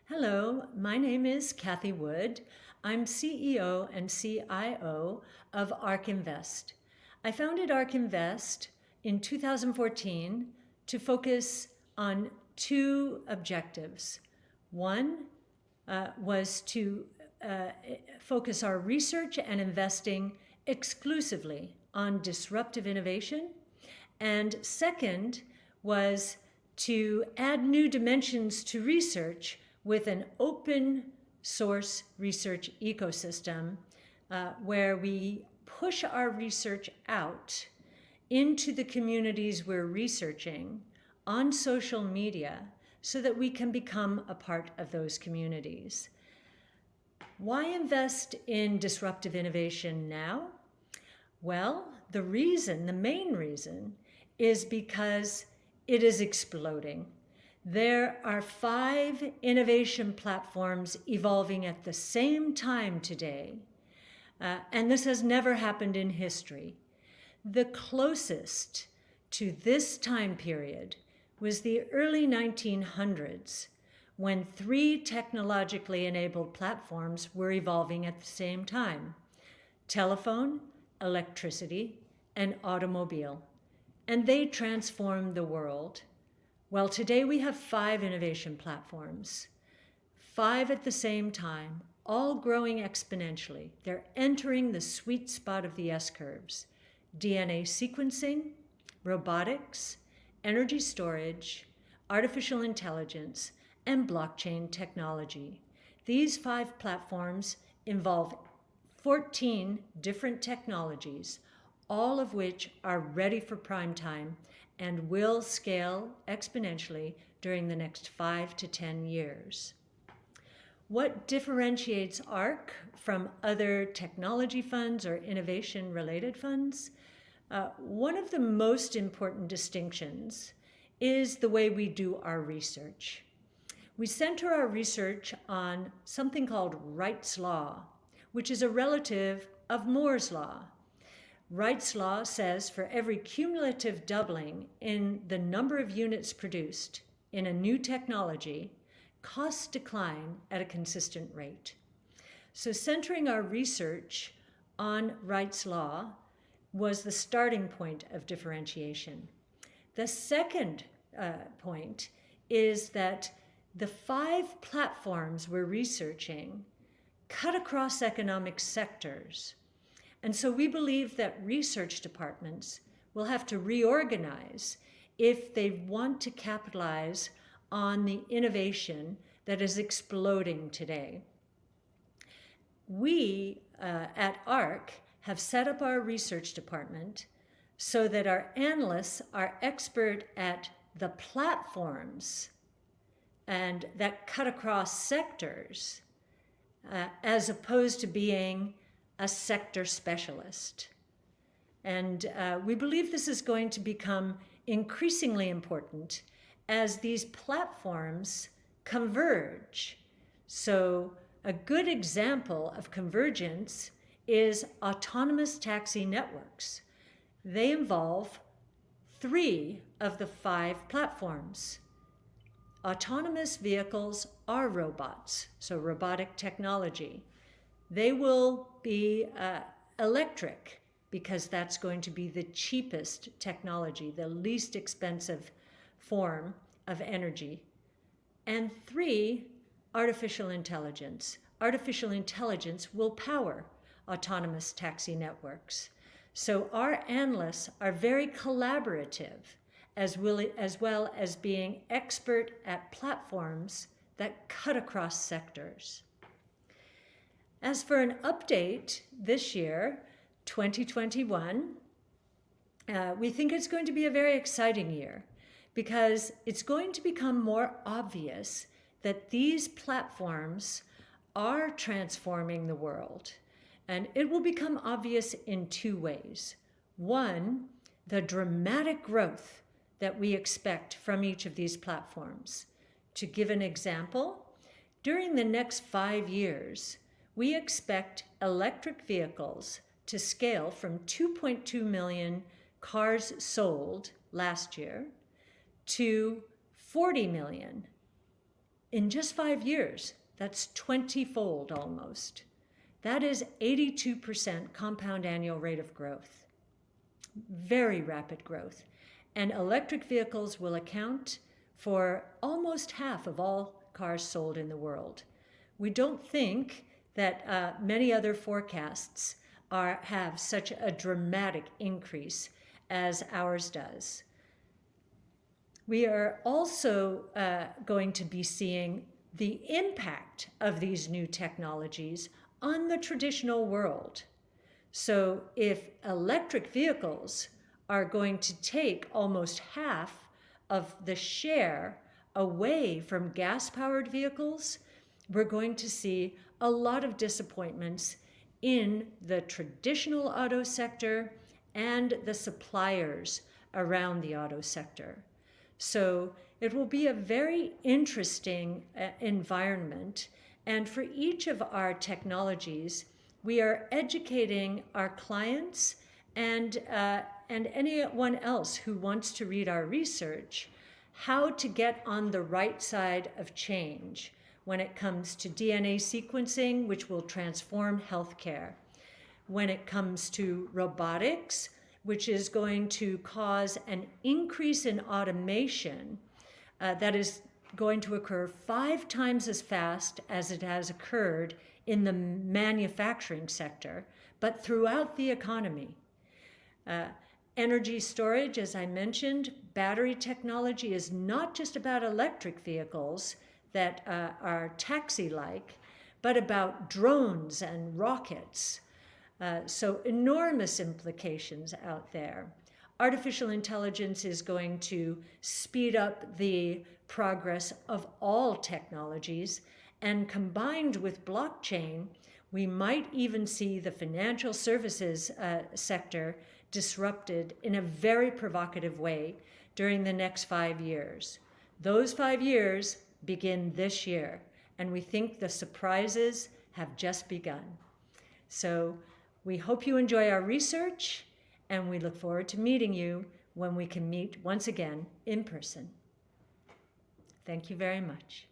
Hello, my name is Cathie Wood. I'm CEO and CIO of ARK Invest. I founded ARK Invest in 2014 to focus on two objectives. One was to focus our research and investing exclusively on disruptive innovation. And second was to add new dimensions to research with an open source research ecosystem where we push our research out into the communities we're researching on social media so that we can become a part of those communities. Why invest in disruptive innovation now? Well, the main reason, is because it is exploding. There are 5 innovation platforms evolving at the same time today, and this has never happened in history. The closest to this time period was the early 1900s, when 3 technologically enabled platforms were evolving at the same time: telephone, electricity, and automobile. And they transformed the world. Well, today we have 5 innovation platforms, 5 at the same time, all growing exponentially. They're entering the sweet spot of the S-curves: DNA sequencing, robotics, energy storage, artificial intelligence, and blockchain technology. These 5 platforms involve 14 different technologies, all of which are ready for prime time and will scale exponentially during the next 5 to 10 years. What differentiates ARK from other technology funds or innovation-related funds? One of the most important distinctions is the way we do our research. We center our research on something called Wright's Law, which is a relative of Moore's Law. Wright's Law says for every cumulative doubling in the number of units produced in a new technology, costs decline at a consistent rate. So centering our research on Wright's Law was the starting point of differentiation. The second point is that the 5 platforms we're researching cut across economic sectors. And so we believe that research departments will have to reorganize if they want to capitalize on the innovation that is exploding today. We at ARK have set up our research department so that our analysts are expert at the platforms and that cut across sectors as opposed to being a sector specialist. And we believe this is going to become increasingly important as these platforms converge. So a good example of convergence is autonomous taxi networks. They involve 3 of the 5 platforms. Autonomous vehicles are robots, so robotic technology. They will be electric because that's going to be the cheapest technology, the least expensive form of energy. And 3, artificial intelligence. Artificial intelligence will power autonomous taxi networks. So our analysts are very collaborative, as well as being expert at platforms that cut across sectors. As for an update this year, 2021, we think it's going to be a very exciting year because it's going to become more obvious that these platforms are transforming the world. And it will become obvious in 2 ways. One, the dramatic growth that we expect from each of these platforms. To give an example, during the next 5 years, we expect electric vehicles to scale from 2.2 million cars sold last year to 40 million In just 5 years, that's 20-fold almost. That is 82% compound annual rate of growth. Very rapid growth. And electric vehicles will account for almost half of all cars sold in the world. We don't think that many other forecasts have such a dramatic increase as ours does. We are also going to be seeing the impact of these new technologies on the traditional world. So if electric vehicles are going to take almost half of the share away from gas-powered vehicles, we're going to see a lot of disappointments in the traditional auto sector and the suppliers around the auto sector. So it will be a very interesting environment. And for each of our technologies, we are educating our clients and anyone else who wants to read our research how to get on the right side of change when it comes to DNA sequencing, which will transform healthcare, when it comes to robotics, which is going to cause an increase in automation that is going to occur 5 times as fast as it has occurred in the manufacturing sector, but throughout the economy. Energy storage, as I mentioned, battery technology is not just about electric vehicles that are taxi-like, but about drones and rockets. So enormous implications out there. Artificial intelligence is going to speed up the progress of all technologies, and combined with blockchain, we might even see the financial services sector disrupted in a very provocative way during the next 5 years. Those 5 years begin this year, and we think the surprises have just begun. So we hope you enjoy our research, and we look forward to meeting you when we can meet once again in person. Thank you very much.